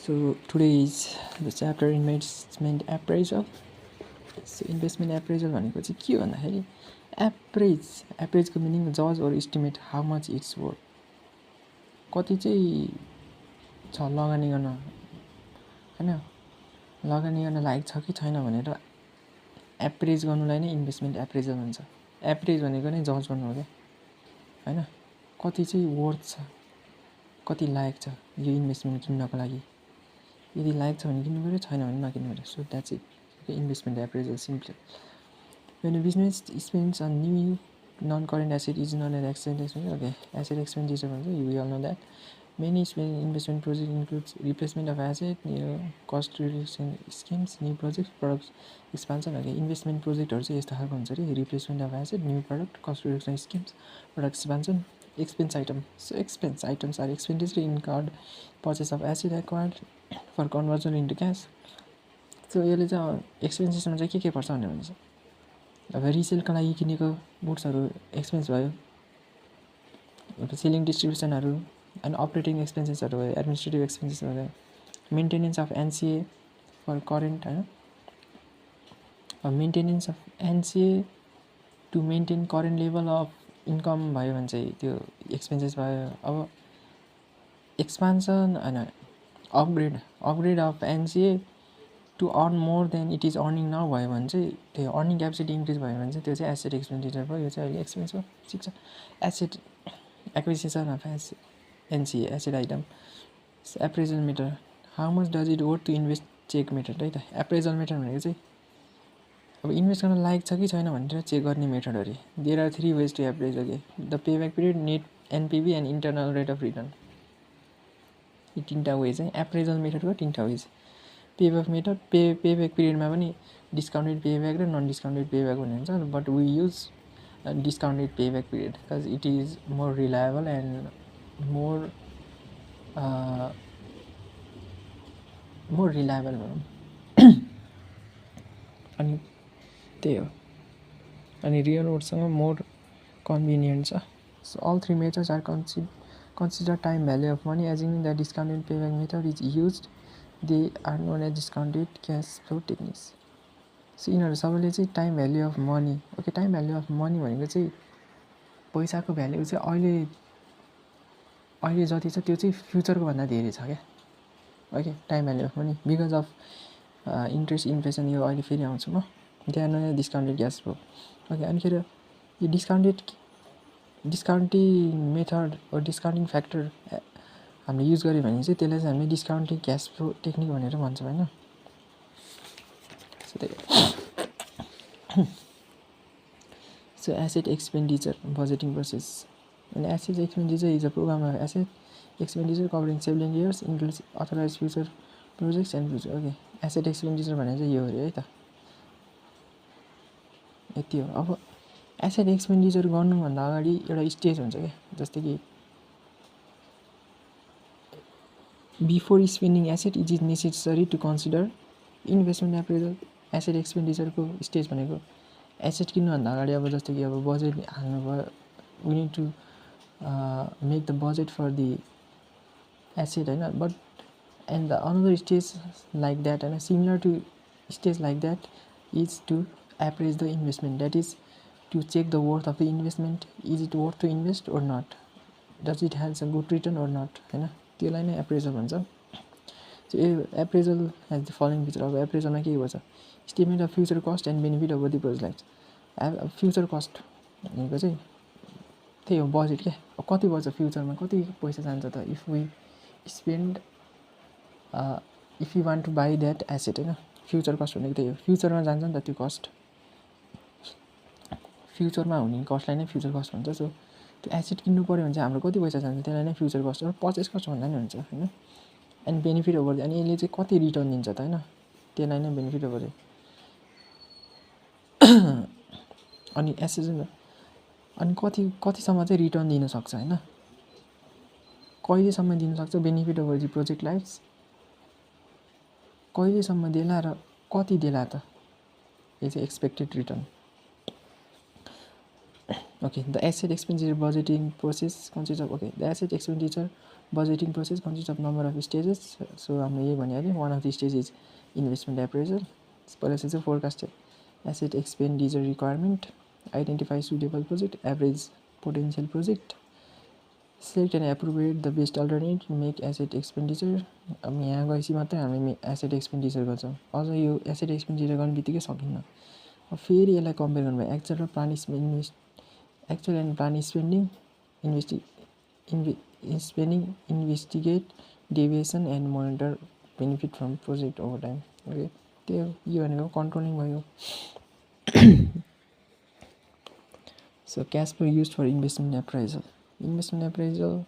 So today is the chapter investment appraisal. So investment appraisal भनेको चाहिँ के भन्दाखेरि एप्रेजको मिनिङ जज और estimate how much it's worth, कति चाहिँ छ लगानी गर्न हैन, लगानी गर्न लायक छ कि छैन भनेर एप्रेज गर्नुलाई नै इन्भेस्टमेन्ट एप्रेजल भन्छ। एप्रेज भनेको नै जज गर्नु हो क्या हैन, कति चाहिँ वर्थ छ, कति लायक छ यो इन्भेस्टमेन्ट किन्नको लागि, यदि लायक छ भने किन्नु पर्यो, छैन भने नकिन्नु पर्यो। So that's it, investment appraisal simply. When a business spends on new non-current asset is known as asset expenditure. Okay, asset expenditure, we all know that. Many investment projects includes replacement of asset, cost reduction schemes, new projects, products expansion. Okay, investment project also is the replacement of asset, new product, cost reduction schemes, product expansion, expense item. So expense items are expenditure incurred purchase of asset acquired for conversion into cash. So यसले चाहिँ एक्सपेन्सेसमा चाहिँ के पर्छ भन्ने भन्छ। अब रिसेलका लागि किनेको बुट्सहरू एक्सपेन्स भयो, अब सेलिङ डिस्ट्रिब्युसनहरू अनि अपरेटिङ एक्सपेन्सेसहरू भयो, एडमिनिस्ट्रेटिभ एक्सपेन्सेस भयो, maintenance of NCA for current हैन, maintenance of NCA to maintain current level of income भयो भने चाहिँ त्यो एक्सपेन्सेस भयो। अब एक्सपान्सन हैन, upgrade of NCA to earn more than it is earning now भयो भने चाहिँ त्यो अर्निङ क्यापेसिटी इन्क्रिज भयो भने चाहिँ त्यो चाहिँ एसेट एक्सपेन्डिचर भयो। यो चाहिँ अहिले एक्सपेन्स हो, ठिक छ। Asset acquisition of NCA asset item. Appraisal method, how much does it worth to invest check method है त। एप्रेजल मेथड भनेको चाहिँ अब इन्भेस्ट गर्न लायक छ कि छैन भनेर चेक गर्ने मेथड अरे। There are 3 ways to appraise. Okay, the payback period, net NPV and internal rate of return. यी 3टा वेज है एप्रेजल मेथडको, 3टा वेज। पेब्याक मेथड, पेब्याक पिरियडमा पनि डिस्काउन्टेड पेब्याक र नन डिस्काउन्टेड पेब्याक भन्ने हुन्छ, but we use discounted payback period because it is more reliable and more reliable भनौँ। अनि त्यही हो, अनि रियल वर्डसँग मोर कन्भिनियन्ट छ। So all 3 methods are consider time value of money. Assuming that discounted payback method is used, they are known as discounted cash flow techniques. So यिनीहरू सबैले चाहिँ time value of money. Okay, time value of money भनेको चाहिँ पैसाको value चाहिँ अहिले जति छ त्यो चाहिँ फ्युचरको भन्दा धेरै छ क्या। Okay, time value of money because of interest inflation, यो अहिले फेरि आउँछु म। They are known as discounted cash flow. Okay, अनिखेर यो डिस्काउन्टिङ मेथड र डिस्काउन्टिङ फ्याक्टर हामीले युज गऱ्यो भने चाहिँ त्यसलाई चाहिँ हामीले डिस्काउन्टिङ क्यास फ्लो टेक्निक भनेर भन्छौँ होइन। So asset expenditure budgeting process. An asset expenditure is a program of asset expenditure covering several years, includes authorized future projects and future. Okay, asset expenditure भनेको चाहिँ यो हो है त, यति हो। अब एसेट एक्सपेन्डिचर गर्नुभन्दा अगाडि एउटा स्टेज हुन्छ क्या, जस्तै कि before spending asset it is necessary to consider investment appraisal. Asset एक्सपेन्डिचरको स्टेज भनेको एसेट किन्नुभन्दा अगाडि अब जस्तो कि अब बजेट हाल्नु भयो, we need to make the budget for the asset होइन। But and the another stage like that होइन, similar to stage like that is to appraise the investment, that is to check the worth of the investment. Is it worth to invest or not? Does it has a good return or not? हैन, त्यसलाई नै appraisal भन्छ। So appraisal has the following feature. अब एप्रेजलमा के गर्छ, statement of future cost and benefit of the project. Future cost भनेको चाहिँ त्यही हो, बजेट क्या। अब कति वर्ष फ्युचरमा कति पैसा जान्छ त if we spend, if you want to buy that asset होइन। फ्युचर कस्ट भनेको त्यही हो, फ्युचरमा जान्छ नि त त्यो कस्ट, फ्युचरमा हुने कस्टलाई नै फ्युचर कस्ट भन्छ। सो त्यो एसेट किन्नु पऱ्यो भने चाहिँ हाम्रो कति पैसा जान्छ त्यसलाई नै फ्युचर कस्ट र पर्चेस कस्ट भन्दा नि हुन्छ होइन। एन्ड बेनिफिट ओभर, अनि यसले चाहिँ कति रिटर्न दिन्छ त होइन, त्यसलाई नै बेनिफिट ओभर। अनि एसेट अनि कतिसम्म चाहिँ रिटर्न दिनसक्छ होइन, कहिलेसम्म दिनसक्छ, benefit over the project life कहिलेसम्म देला र कति देला त, यो चाहिँ expected return. Okay, the asset expenditure budgeting process consists of, okay, the asset expenditure budgeting process consists of number of stages. So हामीले यही भनिहाल्यो, one of the stage is investment appraisal. पहिला चाहिँ forecasted asset expenditure requirement, identify suitable project, average potential project, select and appropriate the best alternate, make asset expenditure. अब यहाँ गएपछि मात्रै हामीले asset expenditure गर्छौँ. अझ यो asset expenditure गर्ने बित्तिकै सकिन्न. अब फेरि यसलाई कम्पेयर गर्नुभयो एक्चुअल र plan actual and plan spending, investigate deviation and monitor benefit from project over time. Okay, त्यो यो भनेको कन्ट्रोलिङ भयो. So cash flow used for investment appraisal. Investment appraisal,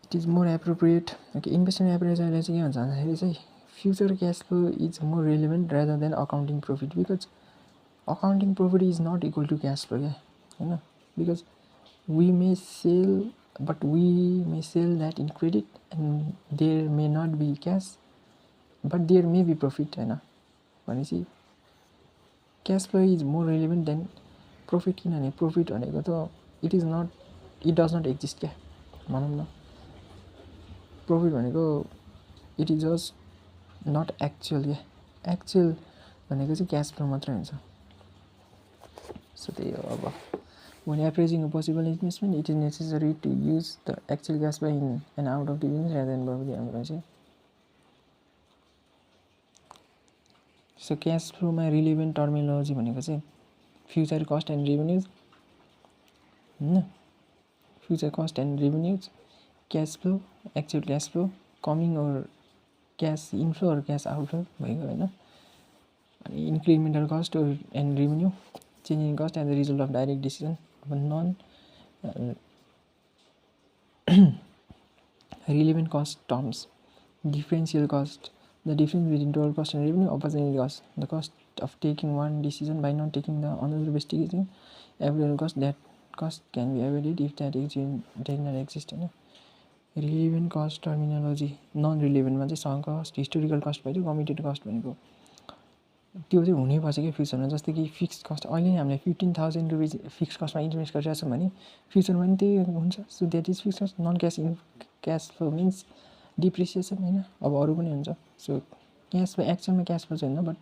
it is more appropriate. Okay, investment appraisal चाहिँ के भन्छ भन्दाखेरि चाहिँ future cash flow is more relevant rather than accounting profit, because accounting profit is not equal to cash flow. Yeah, हैन, because we may sell, but we may sell that in credit and there may not be cash, but there may be profit, हैन. भनेपछि cash flow is more relevant than profit, किनभने profit भनेको त it does not exist क्या भनौँ न. profit भनेको it is just not actual क्या. actual भनेको चाहिँ cash flow मात्रै हुन्छ. So त्यही हो. अब when appraising a possible investment, it is necessary to use the actual cash flow in and out of the business rather than probably हाम्रो. So cash flow मा relevant terminology भनेको चाहिँ future cost and revenues, हैन, future cost and revenues, cash flow, actual cash flow, coming or cash inflow or cash outflow भइगयो हैन. अनि incremental cost or and revenue, changing cost as a result of direct decision of a non relevant cost terms. Differential cost, the difference between total cost and revenue. Opportunity cost, the cost of taking one decision by not taking the another investigating. Avoidable cost, that cost can be avoided if that does not exist. Relevant cost terminology, non रिलेभेन्टमा चाहिँ sunk cost, historical cost भयो, committed cost भनेको त्यो चाहिँ हुनैपर्छ कि फ्युचरमा. जस्तै कि फिक्स कस्ट अहिले नै हामीले 15,000 रुपिस फिक्स कस्टमा इन्भेस्ट गरिरहेको छौँ भने फ्युचरमा पनि त्यही हुन्छ. So that is fix cost. Non cash flow means depreciation, होइन. अब अरू पनि हुन्छ. सो क्यास फ्लो एक्चुअलमा क्यास फ्लो चाहिँ होइन, but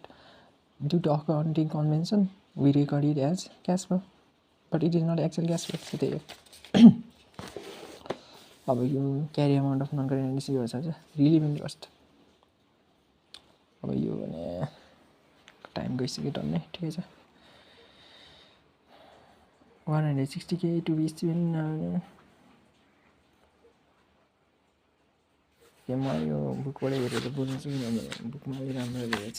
due to accounting convention we record it as cash flow, but it is not actual cash flow. So त्यही हो. अब यो carry amount of non current receivables छ रिलिभेन्ट कस्ट. अब यो भने टाइम गइसक्यो टन्नै. ठिकै छ. 160K to be spend. म यो बुकबाट हेरेर बुझ्छु, किनभने बुकमा अलि राम्रो रहेछ.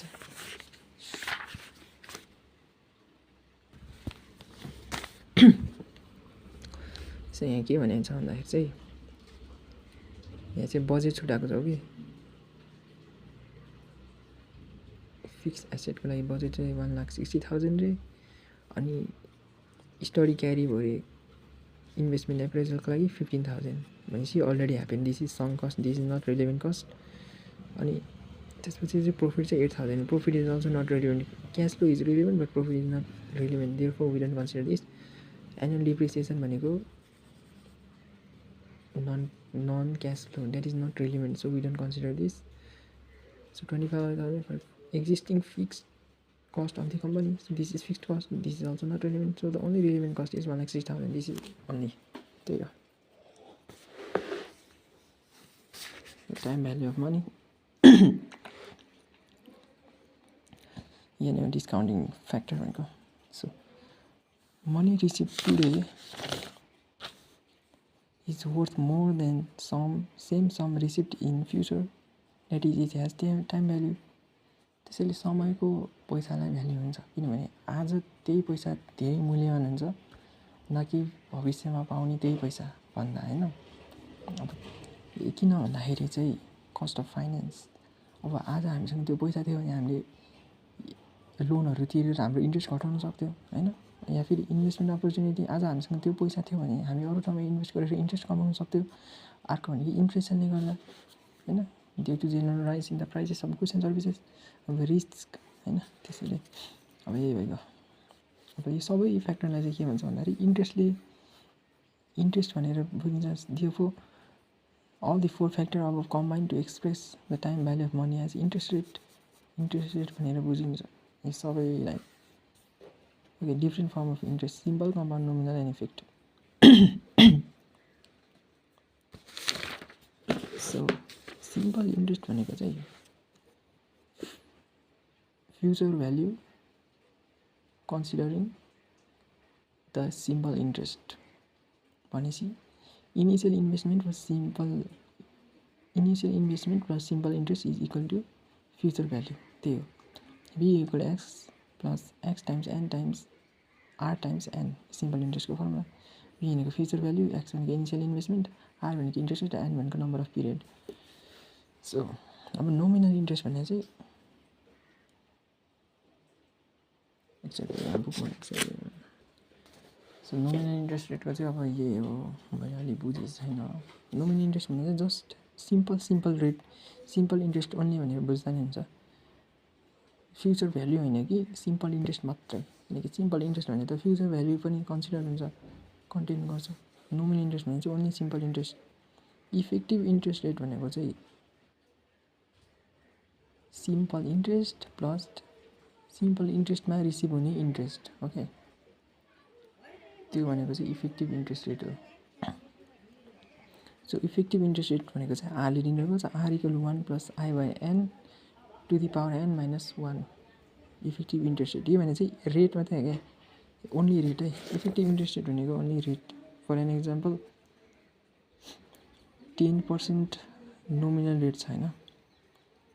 सो यहाँ के भनेको छ भन्दाखेरि चाहिँ यहाँ चाहिँ बजेट छुट्याएको छ कि फिक्स एसेटको लागि बजेट चाहिँ 1,60,000 रे. अनि स्टडी क्यारी भयो इन्भेस्टमेन्ट एप्रेजलको लागि 15,000. भनेपछि already happen. This is sunk cost, this is not relevant cost. अनि त्यसपछि चाहिँ प्रफिट चाहिँ 8,000. Profit is also not relevant. Cash flow is relevant but profit is not relevant. Therefore we don't consider this. Annual depreciation भनेको non cash flow, that is not relevant. So we don't consider this. So 25,000 for existing fixed cost of the company. So this is fixed cost. This is also not relevant. So the only relevant cost is 1,60,000. This is only there. The time value of money. Yeah, no discounting factor. So money received today is worth more than same sum received in future. That is, it has time value. त्यसैले समयको पैसालाई value हुन्छ, किनभने आज त्यही पैसा धेरै मूल्यवान हुन्छ न कि भविष्यमा पाउने त्यही पैसा भन्दा, होइन. अब किन भन्दाखेरि चाहिँ कस्ट अफ फाइनेन्स. अब आज हामीसँग त्यो पैसा थियो भने हामीले लोनहरू तिरेर हाम्रो इन्ट्रेस्ट घटाउन सक्थ्यौँ, होइन. या फेरि इन्भेस्टमेन्ट अपर्च्युनिटी, आज हामीसँग त्यो पैसा थियो भने हामी अरू ठाउँमा इन्भेस्ट गरेर इन्ट्रेस्ट कमाउन सक्थ्यौँ. अर्को भनेको इन्फ्लेसनले गर्दा, होइन, due to general rise in the prices of goods and services. अब रिस्क, होइन. त्यसैले अब यही भइगयो. अब यो सबै फ्याक्टरलाई चाहिँ के भन्छ भन्दाखेरि इन्ट्रेस्ट भनेर बुझिन्छ दियो all the four factors above combine to express the time value of money as interest rate भनेर बुझिन्छ यो सबैलाई okay different form of interest simple compound nominal and effective so simple interest भनेको चाहिँ future value considering the simple interest भनेपछि initial investment plus simple interest is equal to future value त्यही हो V equal x plus x times n times r times n simple इन्ट्रेस्टको formula V भनेको future value x भनेको initial investment r भनेको interest rate n भनेको number of period so अब nominal interest भन्ने चाहिँ सो नोमिनल इन्ट्रेस्ट रेटको चाहिँ अब यही हो मैले अलि बुझेको छैन नोमिनल इन्ट्रेस्ट भन्ने चाहिँ just simple rate simple interest only भनेर बुझ्दा नि हुन्छ फ्युचर भ्याल्यु होइन कि सिम्पल इन्ट्रेस्ट मात्रै किनकि सिम्पल इन्ट्रेस्ट भने त फ्युचर भ्याल्यु पनि कन्सिडर हुन्छ कन्टेन गर्छ नोमिनल इन्ट्रेस्ट भने चाहिँ only simple interest effective interest rate भनेको चाहिँ सिम्पल इन्ट्रेस्ट प्लस सिम्पल इन्ट्रेस्टमा रिसिभ हुने इन्ट्रेस्ट ओके त्यो भनेको चाहिँ इफेक्टिभ इन्ट्रेस्ट रेट हो सो इफेक्टिभ इन्ट्रेस्ट रेट भनेको चाहिँ आरले दिनुभएको छ r equal 1 plus i by n to the power n minus 1 effective interest rate यो भने चाहिँ रेट मात्रै हो क्या ओन्ली रेट है इफेक्टिभ इन्ट्रेस्ट रेट भनेको only rate for an example 10% nominal rate छ होइन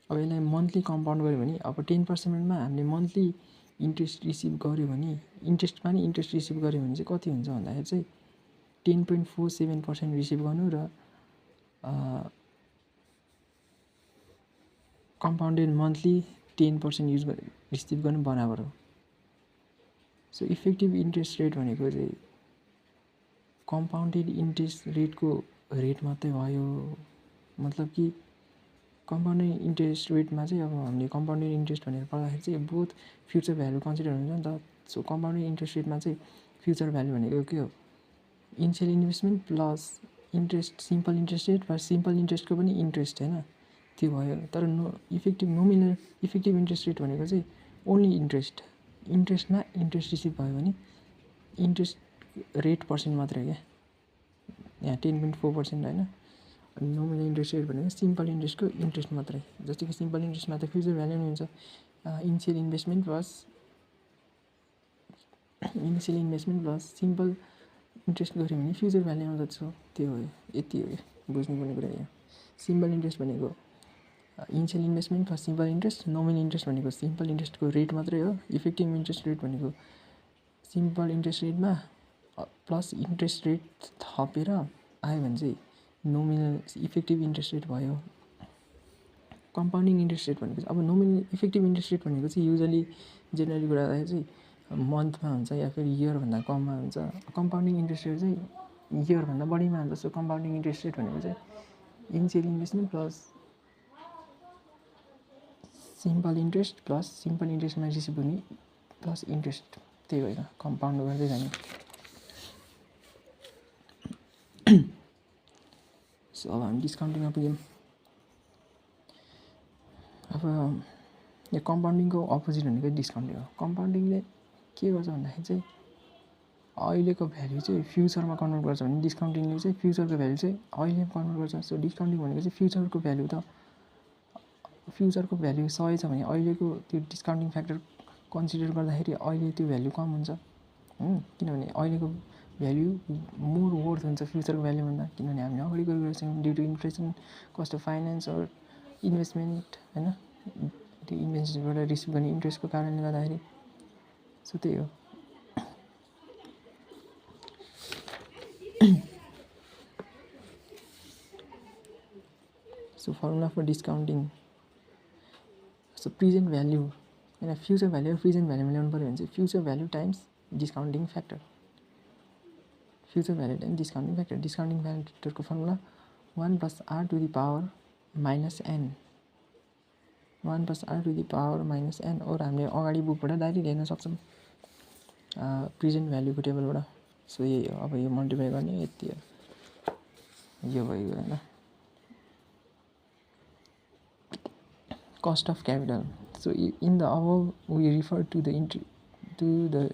अब यसलाई मन्थली कम्पाउन्ड गऱ्यो भने अब 10%मा हामीले मन्थली इन्ट्रेस्ट रिसिभ गऱ्यो भने इन्ट्रेस्टमा नि इन्ट्रेस्ट रिसिभ गऱ्यो भने चाहिँ कति हुन्छ भन्दाखेरि चाहिँ 10.47% रिसिभ गर्नु र कम्पाउन्डेड मन्थली 10% युज रिसिभ गर्नु बराबर हो सो इफेक्टिभ इन्ट्रेस्ट रेट भनेको चाहिँ कम्पाउन्डेड इन्ट्रेस्ट रेटको रेट मात्रै भयो मतलब कि कम्पाउन्डेड इन्ट्रेस्ट रेटमा चाहिँ अब हामीले कम्पाउन्डेड इन्ट्रेस्ट भनेर पढ्दाखेरि चाहिँ बोथ फ्युचर भ्यालु कन्सिडर हुन्छ नि त सो कम्पाउन्डेड इन्ट्रेस्ट रेटमा चाहिँ फ्युचर भ्यालु भनेको के हो initial investment plus interest simple interest rate plus simple इन्ट्रेस्टको पनि इन्ट्रेस्ट होइन त्यो भयो तर नोमिनल इफेक्टिभ इन्ट्रेस्ट रेट भनेको चाहिँ ओन्ली इन्ट्रेस्टमा इन्ट्रेस्ट रिसिभ भयो भने इन्ट्रेस्ट रेट पर्सेन्ट मात्रै हो क्या यहाँ 10.4% होइन अनि नोमिनल इन्ट्रेस्ट रेट भनेको सिम्पल इन्ट्रेस्टको इन्ट्रेस्ट मात्रै जस्तो कि सिम्पल इन्ट्रेस्टमा त फ्युचर भ्याल्यु नै हुन्छ initial investment plus simple interest गऱ्यो भने फ्युचर भ्याल्यु आउँछ त्यो हो यति हो बुझ्नुपर्ने कुरा यो सिम्पल इन्ट्रेस्ट भनेको initial investment plus simple interest nominal interest भनेको सिम्पल इन्ट्रेस्टको रेट मात्रै हो इफेक्टिभ इन्ट्रेस्ट रेट भनेको सिम्पल इन्ट्रेस्ट रेटमा प्लस इन्ट्रेस्ट रेट थपेर आयो भने चाहिँ नोमिनल इफेक्टिभ इन्ट्रेस्ट रेट भयो कम्पाउन्डिङ इन्ट्रेस्ट रेट भनेको चाहिँ अब नोमिनल इफेक्टिभ इन्ट्रेस्ट रेट भनेको चाहिँ युजली जेनरली कुरा गर्दाखेरि चाहिँ मन्थमा हुन्छ या फिर इयरभन्दा कममा हुन्छ कम्पाउन्डिङ इन्ट्रेस्ट रेट चाहिँ इयरभन्दा बढीमा हुन्छ सो कम्पाउन्डिङ इन्ट्रेस्ट रेट भनेको चाहिँ इनिसियल इन्भेस्टमेन्ट प्लस सिम्पल इन्ट्रेस्टमा रिसिभ हुने प्लस इन्ट्रेस्ट त्यही भएर कम्पाउन्ड गर्दै जाने सो अब हामी डिस्काउन्टिङमा पुग्यौँ अब यो कम्पाउन्डिङको अपोजिट भनेको डिस्काउन्टिङ हो कम्पाउन्डिङले के गर्छ भन्दाखेरि चाहिँ अहिलेको भ्याल्यु चाहिँ फ्युचरमा कन्भर्ट गर्छ भने डिस्काउन्टिङले चाहिँ फ्युचरको भ्याल्यु चाहिँ अहिले कन्भर्ट गर्छ सो डिस्काउन्टिङ भनेको चाहिँ फ्युचरको भ्याल्यु 100 छ भने अहिलेको त्यो डिस्काउन्टिङ फ्याक्टर कन्सिडर गर्दाखेरि अहिले त्यो भ्याल्यु कम हुन्छ किनभने अहिलेको भ्याल्यु मोर वर्थ हुन्छ फ्युचरको भ्याल्युभन्दा किनभने हामीले अगाडि गरेको छौँ due to inflation cost of finance or investment होइन त्यो इन्भेस्टमेन्टबाट रिसिभ गर्ने इन्ट्रेस्टको कारणले गर्दाखेरि सो त्यही हो so formula for discounting so present value होइन फ्युचर भ्याल्यु र प्रेजेन्ट भ्याल्यु मिलाउनु पऱ्यो भने चाहिँ future value times discounting factor discounting फ्याक्टरको formula 1 plus r to the power minus n 1 plus r to the power minus n और हामीले अगाडि बुकबाट डाइरेक्ट हेर्न सक्छौँ प्रेजेन्ट भ्याल्युको टेबलबाट। सो यही हो, अब यो मल्टिप्लाई गर्ने यति हो, यो भयो होइन। Cost of capital. So in the above, we refer to the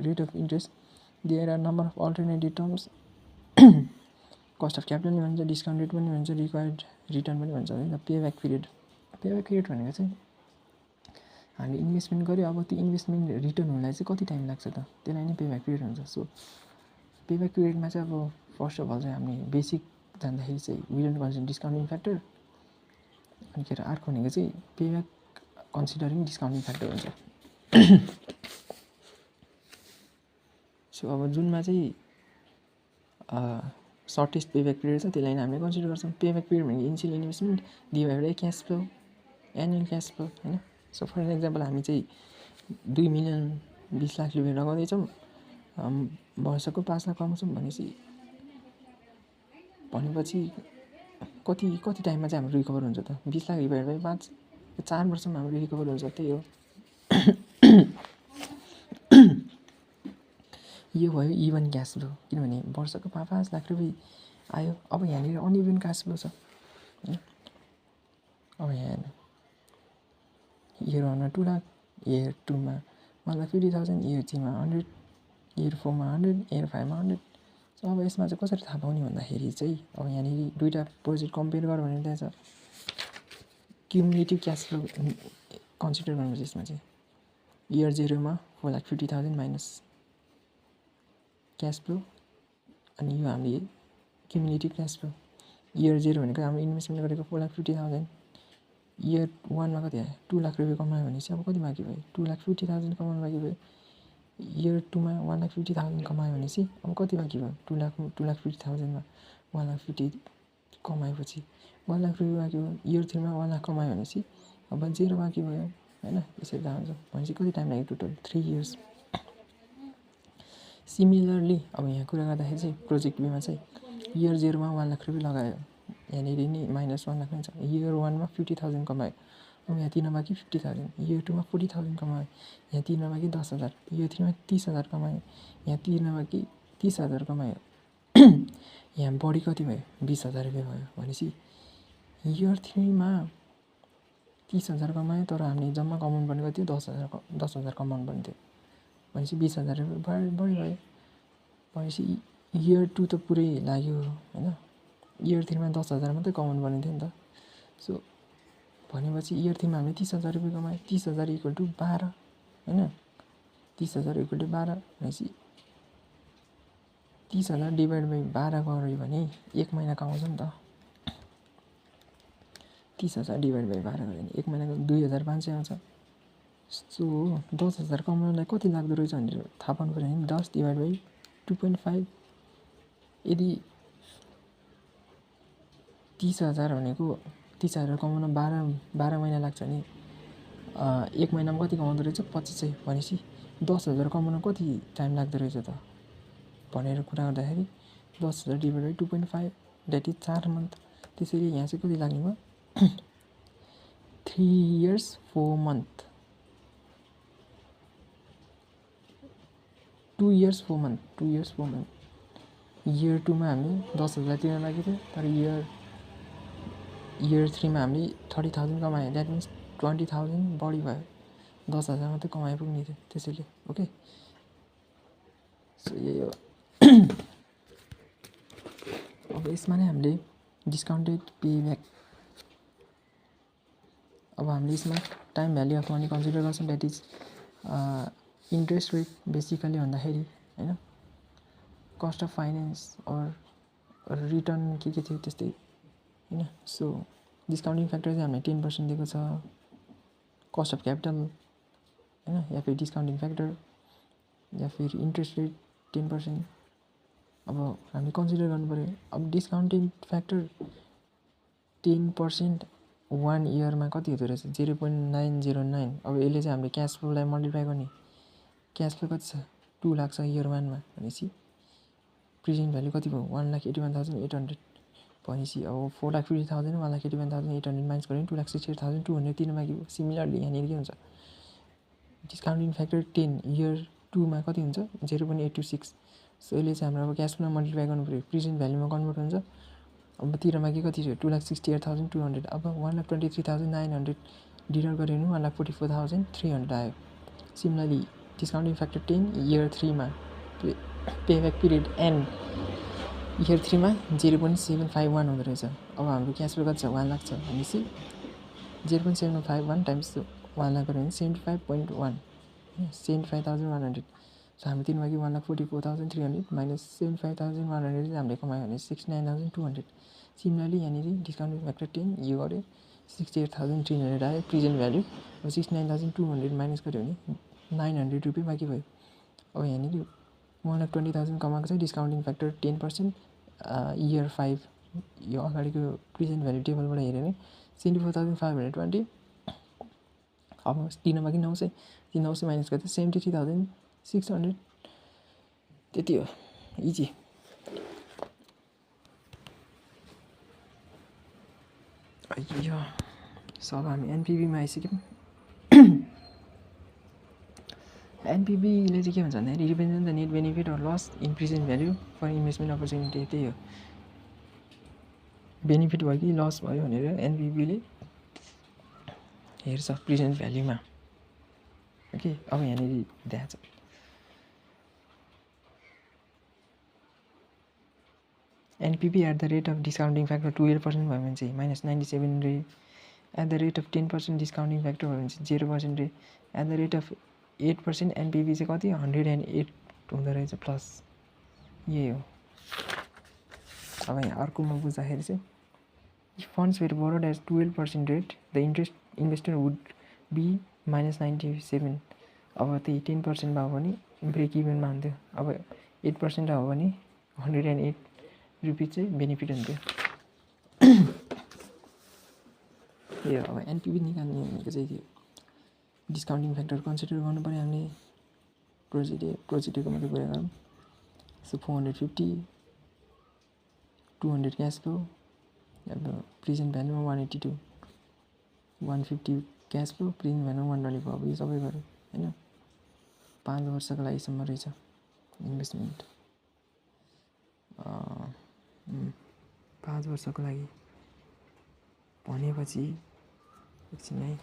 rate of interest. There are number of alternative terms. Cost of capital पनि भन्छ, डिस्काउन्ट रेट पनि भन्छ, रिक्वायर्ड रिटर्न पनि भन्छ होइन। पेब्याक पिरियड भनेको चाहिँ हामीले इन्भेस्टमेन्ट गऱ्यो, अब त्यो इन्भेस्टमेन्ट रिटर्न हुनलाई चाहिँ कति टाइम लाग्छ त, त्यसलाई नै पेब्याक पिरियड भन्छ। सो पेब्याक पिरियडमा चाहिँ अब फर्स्ट अफ अल चाहिँ हामीले बेसिक जान्दाखेरि चाहिँ वी डोन्ट कन्सिडर डिस्काउन्टिङ फ्याक्टर, अनि के अरे अर्को भनेको चाहिँ पेब्याक कन्सिडरिङ डिस्काउन्टिङ फ्याक्टर हुन्छ। सो अब जुनमा चाहिँ सर्टेस्ट पेब्याक पिरियड छ त्यसलाई नै हामीले कन्सिडर गर्छौँ। पेब्याक पिरियड भनेको initial investment divided by cash flow, annual cash flow होइन। सो फर एक्जाम्पल हामी चाहिँ 2 मिलियन 20 लाख रुपियाँ लगाउँदैछौँ, वर्षको 5 लाख कमाउँछौँ भनेपछि कति टाइममा चाहिँ हाम्रो रिकभर हुन्छ त, 20 लाख डिभाइड बाइ 5, 4 वर्षमा हाम्रो रिकभर हुन्छ। त्यही हो। यो भयो इभन क्यास फ्लो, किनभने वर्षको 5 लाख रुपियाँ आयो। अब यहाँनिर अनइभन क्यास फ्लो छ होइन। अब यहाँ हेर्नु, इयर 1मा 2 लाख, इयर 2मा 1,50,000, इयर 3मा 100, इयर 4मा 100, इयर 5मा 100। सो अब यसमा चाहिँ कसरी थाहा पाउने भन्दाखेरि चाहिँ अब यहाँनिर दुईवटा प्रोजेक्ट कम्पेयर गर भनेर त्यहाँ छ। क्युमुलेटिभ क्यास फ्लो कन्सिडर गर्नुपर्छ यसमा चाहिँ। इयर 0मा 4,50,000 माइनस क्यास फ्लो, अनि यो हामीले क्युमुलेटिभ क्यास फ्लो। इयर 0 भनेको हामीले इन्भेस्टमेन्ट गरेको 4,50,000, इयर 1मा कति आयो 2 लाख रुपियाँ कमायो भनेपछि अब कति बाँकी भयो 2,50,000 कमाउनु बाँकी भयो। इयर 2मा 1,50,000 कमायो भनेपछि अब कति बाँकी भयो 2,50,000मा 1,50,000 कमाएपछि 1 लाख रुपियाँ बाँकी भयो। इयर 3मा 1 लाख कमायो भनेपछि अब 0 बाँकी भयो होइन। यसरी थाहा हुन्छ भनेपछि कति टाइम लाग्यो टोटल 3 इयर्स। सिमिलरली अब यहाँ कुरा गर्दाखेरि चाहिँ प्रोजेक्ट बीमा चाहिँ इयर 0मा 1 लाख रुपियाँ लगायो, यहाँनिर नि माइनस 1 लाख नै छ। इयर 1मा 50,000 कमायो, अब यहाँ तिर्न बाँकी 50,000। इयर 2मा 40,000 कमायो, यहाँ तिर्न बाँकी 10,000। इयर 3मा 30,000 कमायो, यहाँ तिर्न बाँकी 30,000 कमायो। यहाँ बढी कति भयो 20,000 रुपियाँ भयो भनेपछि इयर 3मा 30,000 कमायो, तर हामीले जम्मा कमाउनु पर्ने कति थियो 10,000 कमाउनु पर्ने थियो भनेपछि 20,000 रुपियाँ बढी भयो। भनेपछि इयर 2 त पुरै लाग्यो होइन। इयर 3मा 10,000 मात्रै कमाउनु पर्ने थियो नि त। सो भनेपछि इयर 3मा हामीले 30,000 रुपियाँ कमायो, 30,000 इक्वल टु 12 होइन। 30,000 इक्वल टु 12 भनेपछि 30,000 डिभाइड बाई 12 गऱ्यो भने 1 महिना कमाउँछ नि त। 30,000 डिभाइड बाई 12 गऱ्यो भने 1 महिनाको 2,500 आउँछ। सो 10,000 कमाउनलाई कति लाग्दो रहेछ भनेर थाहा पाउनु पऱ्यो भने 10 डिभाइड बाई 2.5। यदि 30,000 भनेको 30,000 कमाउन 12 महिना लाग्छ भने 1 महिनामा कति कमाउँदो रहेछ 2500। भनेपछि 10,000 कमाउन कति टाइम लाग्दो रहेछ त भनेर कुरा गर्दाखेरि 10,000 divide by 2.5 that is 4 month. त्यसैले यहाँ चाहिँ कति लाग्ने भयो 3 years 4 month, 2 years 4 month, 2 years 4 month. Year 2मा हामीले 10,000 तिर्न बाँकी थियो, तर इयर 3मा हामीले 30,000 कमायो, द्याट मिन्स 20,000 बढी भयो, 10,000 मात्रै कमाइ पुग्ने थियो त्यसैले। ओके, सो यही हो। अब यसमा नै हामीले डिस्काउन्टेड पेब्याक, अब हामीले यसमा time value of money consider गर्छौँ, that is interest rate basically भन्दाखेरि होइन, cost of finance or return के थियो त्यस्तै होइन। सो डिस्काउन्टिङ फ्याक्टर चाहिँ हामीले 10% दिएको छ, कस्ट अफ क्यापिटल होइन, या फिर डिस्काउन्टिङ फ्याक्टर या फिर इन्ट्रेस्ट रेट 10%। अब हामीले कन्सिडर गर्नु पऱ्यो, अब डिस्काउन्टिङ फ्याक्टर 10% 1 इयरमा कति हुँदो रहेछ 0.909। अब यसले चाहिँ हामीले क्यास फ्लोलाई मल्टिप्लाई गर्ने, क्यास फ्लो कति छ 2 लाख छ इयर 1मा भनेपछि प्रेजेन्ट भ्याल्यु कति भयो 1,81,800 भनेपछि अब 4,50,000 1,81,800 माइनस गऱ्यो भने 2,68,200 तिर्न बाँकी भयो। सिमिलरली यहाँनिर के हुन्छ डिस्काउन्टिङ फ्याक्टर 10 इयर 2 मा कति हुन्छ 0.826 सो यसले चाहिँ हाम्रो अब क्यास फ्लोमा मल्टिप्लाई गर्नु पऱ्यो प्रेजेन्ट भ्यालुमा कन्भर्ट हुन्छ अब तिरमा के कति छ 2,68,200 अब 1,23,900 डिडक्ट गऱ्यो भने 1,44,300 आयो सिमिलरली डिस्काउन्टिङ फ्याक्टर 10 इयर 3 मा पेब्याक पिरियड एन्ड इयर 3 मा 0.751 हुँदो रहेछ अब हाम्रो क्यास फ्लो कति छ 1 लाख छ भनेपछि 0.751 टाइम्स 1 लाख गऱ्यो भने 75.1 75,100 सो हाम्रो तिनमा कि 1,44,300 माइनस 75,100 चाहिँ हामीले कमायो भने 69,200 सिमिलरली यहाँनिर डिस्काउन्ट फ्याक्टर 10 यो गऱ्यो 68,300 आयो प्रेजेन्ट भ्याल्यु अब 69,200 माइनस गऱ्यो भने 900 रुपियाँ बाँकी भयो अब यहाँनिर 1,20,000 कमाएको छ डिस्काउन्टिङ फ्याक्टर 10% इयर 5 यो अगाडिको प्रेजेन्ट भ्याल्यु टेबलबाट हेऱ्यो भने 74,520 अब तिनमा कि 900 900 माइनस गर्दा 73,600 त्यति हो इजी यो सब हामी एनपिबीमा आइसक्यौँ एनपिबीले चाहिँ के भन्छ भन्दाखेरि represent the net benefit or loss in present value for investment opportunity त्यही हो बेनिफिट भयो कि लस भयो भनेर एनपिबीले हेर्छ प्रेजेन्ट भ्याल्युमा ओके अब यहाँनिर देखाएको छ NPV at the rate of discounting factor 12% भयो भने चाहिँ -97 रे at the rate of 10% discounting factor भयो भने चाहिँ 0% रे at the rate of 8% NPV चाहिँ कति 108 हुँदो रहेछ प्लस यही हो अब यहाँ अर्कोमा बुझ्दाखेरि चाहिँ funds were borrowed as 12% rate the interest investor would be -97 अब त्यही 10% भयो भने ब्रेक इभनमा हुन्थ्यो अब 8% हो भने 108 रुपियाँ चाहिँ बेनिफिट हुन्थ्यो यो अब एनपिबी निकाल्ने भनेको चाहिँ त्यो डिस्काउन्टिङ फ्याक्टर कन्सिडर गर्नु पऱ्यो हामीले प्रोजेक्टको मात्रै कुरा गरौँ सो 450 200 क्यास फ्लो अब प्रेजेन्ट भ्यालुमा 182 150 क्यास फ्लो प्रेजेन्ट भ्यालुमा 124 अब यो सबै गऱ्यो होइन 5 वर्षको लागिसम्म रहेछ इन्भेस्टमेन्ट 5 वर्षको लागि भनेपछि एकछिन है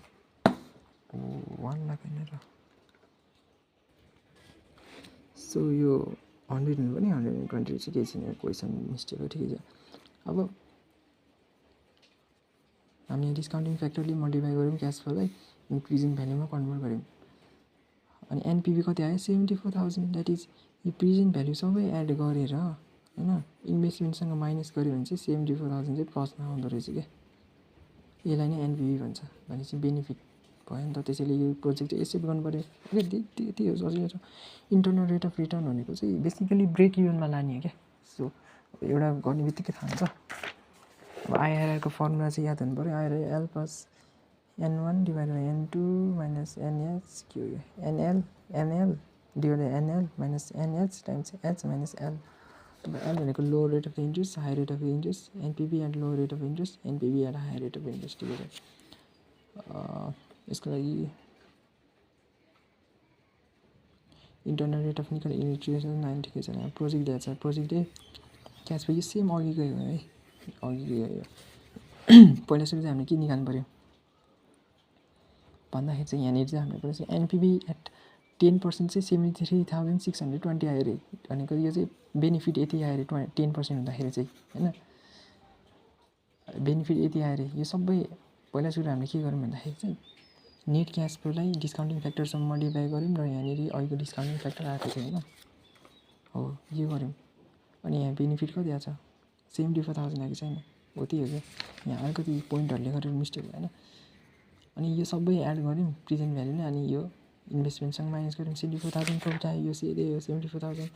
1 लाख होइन र सो यो 100 हुनु पनि 120 चाहिँ केही छैन क्वेसन मिस्टेक हो ठिकै छ अब हामीले डिस्काउन्टिङ फ्याक्टरले मल्टिप्लाई गऱ्यौँ क्यास फ्लोलाई इन्क्रिजिङ भ्याल्युमा कन्भर्ट गऱ्यौँ अनि एनपिबी कति आयो 74,000 द्याट इज यो प्रेजेन्ट भ्याल्यु सबै एड गरेर होइन इन्भेस्टमेन्टसँग माइनस गऱ्यो भने चाहिँ 74,000 चाहिँ प्लसमा आउँदो रहेछ क्या यसलाई नै एनपिबी भन्छ भनेपछि बेनिफिट भयो नि त त्यसैले यो प्रोजेक्ट चाहिँ एक्सेप्ट गर्नु पऱ्यो त्यही हो सजिलो छ इन्टरनल रेट अफ रिटर्न भनेको चाहिँ बेसिकली ब्रेक इभनमा लाने हो क्या सो एउटा गर्ने बित्तिकै थाहा हुन्छ अब आइआरआरको फर्मुला चाहिँ याद हुनु पऱ्यो आइआरएल plus N1 divided by N2 minus NH के हो NL divided by NL minus NH times H minus L अब L भनेको low rate of interest high rate of interest NPV at low rate of interest NPV at high rate of interest ठिकै छ यसको लागि internal rate of निकल interest 9 ठिकै छ project दिएको छ project day cash flow same अघिकै हो है अघिकै हो पहिला सुरु चाहिँ हामीले के निकाल्नु पऱ्यो भन्दाखेरि चाहिँ यहाँनिर चाहिँ हाम्रो चाहिँ एनपिबी एट 10% चाहिँ 73,620 आयो अरे भनेको यो चाहिँ बेनिफिट यति आयो अरे 10% हुँदाखेरि चाहिँ होइन बेनिफिट यति आयो अरे यो सबै पहिला सुरु हामीले के गरौँ भन्दाखेरि चाहिँ नेट क्यास फ्लोलाई डिस्काउन्टिङ फ्याक्टरसँग मल्टिप्लाई गऱ्यौँ र यहाँनिर अहिलेको डिस्काउन्टिङ फ्याक्टर आएको थियो होइन हो यो गऱ्यौँ अनि यहाँ बेनिफिट कति आएको छ 74,000 आएको छैन हो त्यही हो क्या यहाँ अलिकति पोइन्टहरूले गरेर मिस्टेक भएन अनि यो सबै एड गऱ्यौँ प्रेजेन्ट भ्यालुले अनि यो इन्भेस्टमेन्टसँग माइनस गऱ्यौँ 74,000 प्रफिट आयो यो सिधै हो 74,000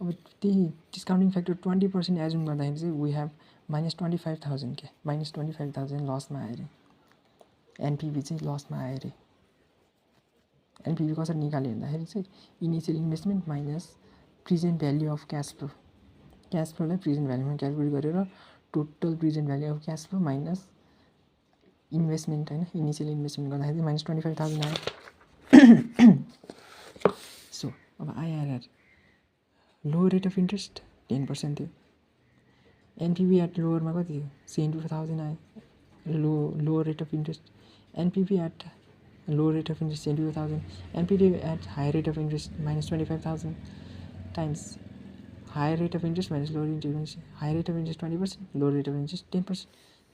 अब त्यही डिस्काउन्टिङ फ्याक्टर 20% एजुम गर्दाखेरि चाहिँ वी हेभ -25,000 क्या -25,000 लसमा आयो अरे एनपिबी चाहिँ लसमा आयो अरे एनपिबी कसरी निकाल्यो भन्दाखेरि चाहिँ initial investment minus present value of cash फ्लोलाई प्रेजेन्ट भ्याल्युमा क्यालकुलेट गरेर total present value of cash flow minus investment होइन इनिसियल इन्भेस्टमेन्ट गर्दाखेरि -25,000 आयो सो अब IRR low rate of interest 10% थियो, एनपिभी एट लोवरमा कति थियो 75,000 आयो, low rate of interest, NPV at low rate of interest 75,000, NPV at high rate of interest -25,000 times higher rate of interest minus lower interest, higher rate of interest 20%, lower rate of interest 10%,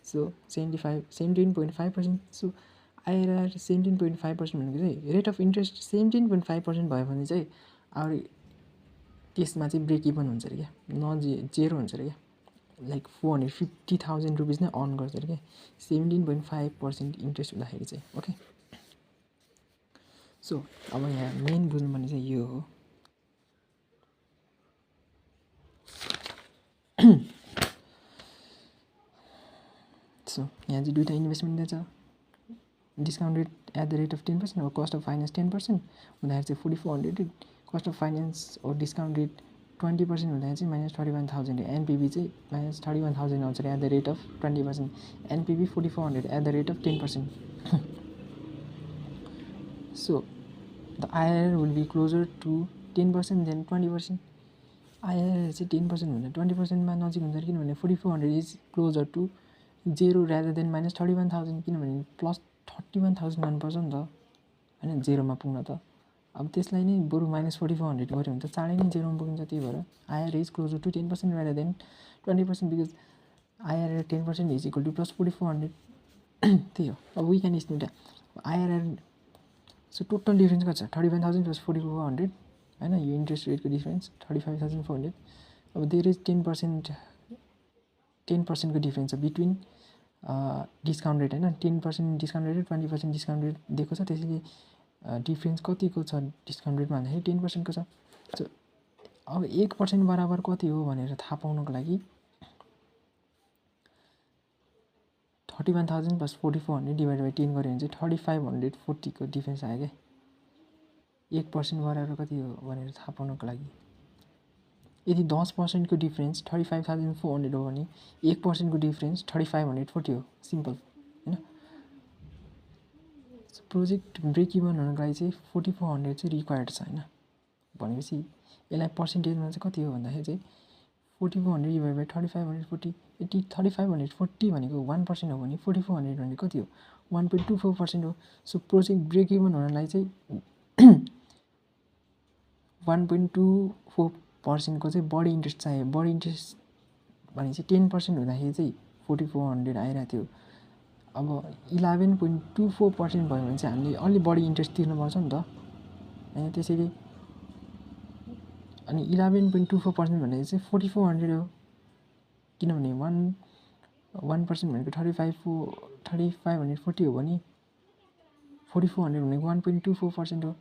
so 17.5%. So IRR 17.5% भनेको चाहिँ rate of interest 17.5% भयो भने चाहिँ अब त्यसमा चाहिँ brake even हुन्छ अरे क्या, जेरो हुन्छ अरे क्या, लाइक 450,000 रुपिस नै अर्न गर्छ अरे क्या 17.5% इन्ट्रेस्ट हुँदाखेरि चाहिँ। ओके, सो अब यहाँ मेन बुझ्नुपर्ने चाहिँ यो हो। सो यहाँ चाहिँ दुईवटा इन्भेस्टमेन्ट दिएछ, discount rate at the rate of 10% और कस्ट अफ फाइनेन्स 10% हुँदाखेरि चाहिँ 4400, कस्ट अफ फाइनेन्स और डिस्काउन्ट रेट 20% हुँदाखेरि चाहिँ -31,000, एनपिभी चाहिँ -31,000 आउँछ at the rate of 20%, NPV 4400 at the rate of 10%। So the IRR will be closer to 10% than 20%। IRR चाहिँ 10% हुँदा 20%मा नजिक हुन्छ किनभने 4400 is closer to zero rather then -31,000, किनभने +31,000 गर्नुपर्छ नि त होइन जेरोमा पुग्न त। अब त्यसलाई नै बरु -4400 गऱ्यो भने त चाँडै नै जेरोमा पुगिन्छ। त्यही भएर IRR is closer to 10% rather than 20% because IRR 10% is equal to +4400। त्यही हो। अब we can estimate IRR. So total difference कति छ 31,000 + 4400 होइन, यो इन्ट्रेस्ट रेटको डिफ्रेन्स 35,400। अब देयर इज 10% को डिफ्रेन्स छ बिट्विन डिस्काउन्ट रेट होइन, 10% डिस्काउन्ट रेट 20% डिस्काउन्ट रेट दिएको छ, त्यसैले डिफ्रेन्स कतिको छ डिस्काउन्ट रेटमा भन्दाखेरि 10% को छ। सो अब 1% बराबर कति हो भनेर थाहा पाउनको लागि 31,000 + 4400 डिभाइड बाई 10 गऱ्यो भने चाहिँ 3540 को डिफ्रेन्स आयो क्या। 1% बराबर कति हो भनेर थाहा पाउनको लागि यदि 10% को डिफ्रेन्स 35,400 हो भने 1% को डिफ्रेन्स 3540 हो। सिम्पल होइन। प्रोजेक्ट ब्रेक इभन हुनको लागि चाहिँ 4400 चाहिँ रिक्वायर्ड छ होइन। भनेपछि यसलाई पर्सेन्टेजमा चाहिँ कति हो भन्दाखेरि चाहिँ 4400 डिभाइड बाई 3540, यदि 3540 भनेको 1% हो भने 4400 भनेको कति हो 1.24% हो। सो प्रोजेक्ट ब्रेक इभन हुनलाई चाहिँ 1.24% को चाहिँ बढी इन्ट्रेस्ट चाहियो। बढी इन्ट्रेस्ट भनेपछि 10% हुँदाखेरि चाहिँ 4400 आइरहेको थियो। अब 11.24% भयो भने चाहिँ हामीले अलि बढी इन्ट्रेस्ट तिर्नुपर्छ नि त होइन। त्यसैले अनि 11.24% भनेको चाहिँ 4400 हो, किनभने 1% भनेको 3540 हो भने 4400 भनेको 1.24% हो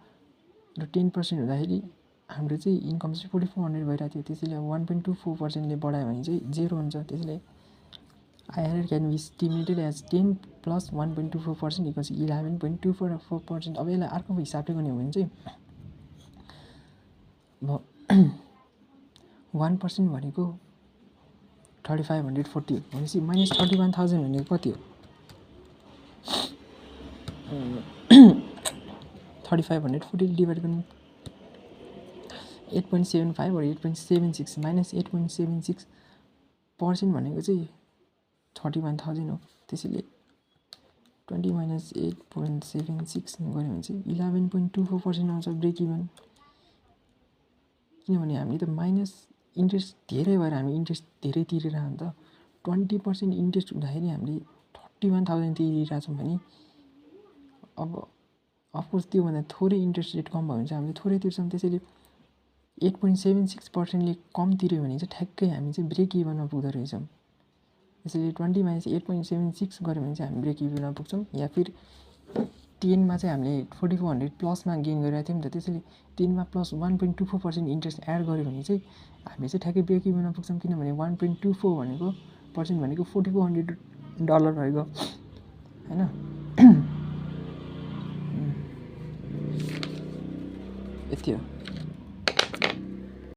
र 10% हुँदाखेरि हाम्रो चाहिँ इन्कम चाहिँ 4400 भइरहेको थियो। त्यसैले अब 1.24%ले बढायो भने चाहिँ जेरो हुन्छ। त्यसैले IRR can be estimated as 10 + 1.24% equals 11.24%। अब यसलाई अर्को हिसाबले गर्ने हो भने चाहिँ अब 1% भनेको 3540 हो भनेपछि -31,000 भनेको कति हो 3540 डिभाइड गर्ने 8.75 और 8.76 -8.76% भनेको चाहिँ 31,000 हो। त्यसैले 20 - 8.76 गऱ्यो भने चाहिँ 11.24% आउँछ ब्रेक इभन। किनभने हामीले त माइनस इन्ट्रेस्ट धेरै भएर हामी इन्ट्रेस्ट धेरै तिरेर अन्त 20% इन्ट्रेस्ट हुँदाखेरि हामीले 31,000 तिरिरहेछौँ भने अब अफकोर्स त्योभन्दा थोरै इन्ट्रेस्ट रेट कम भयो भने चाहिँ हामीले थोरै तिर्छौँ। त्यसैले 8.76%ले कम तिर्यो भने चाहिँ ठ्याक्कै हामी चाहिँ ब्रेक इभनमा पुग्दो रहेछौँ। त्यसैले 20 - 8.76 गऱ्यो भने चाहिँ हामी ब्रेक इभनमा पुग्छौँ। या फिर 10 मा चाहिँ हामीले 4400 प्लसमा गेन गरिरहेको थियौँ नि त। त्यसैले 10 मा प्लस 1.24% इन्ट्रेस्ट एड गऱ्यो भने चाहिँ हामी चाहिँ ठ्याक्कै ब्रेक इभनमा पुग्छौँ। किनभने 1.24 भनेको पर्सेन्ट भनेको $4400 भएको होइन। यति हो।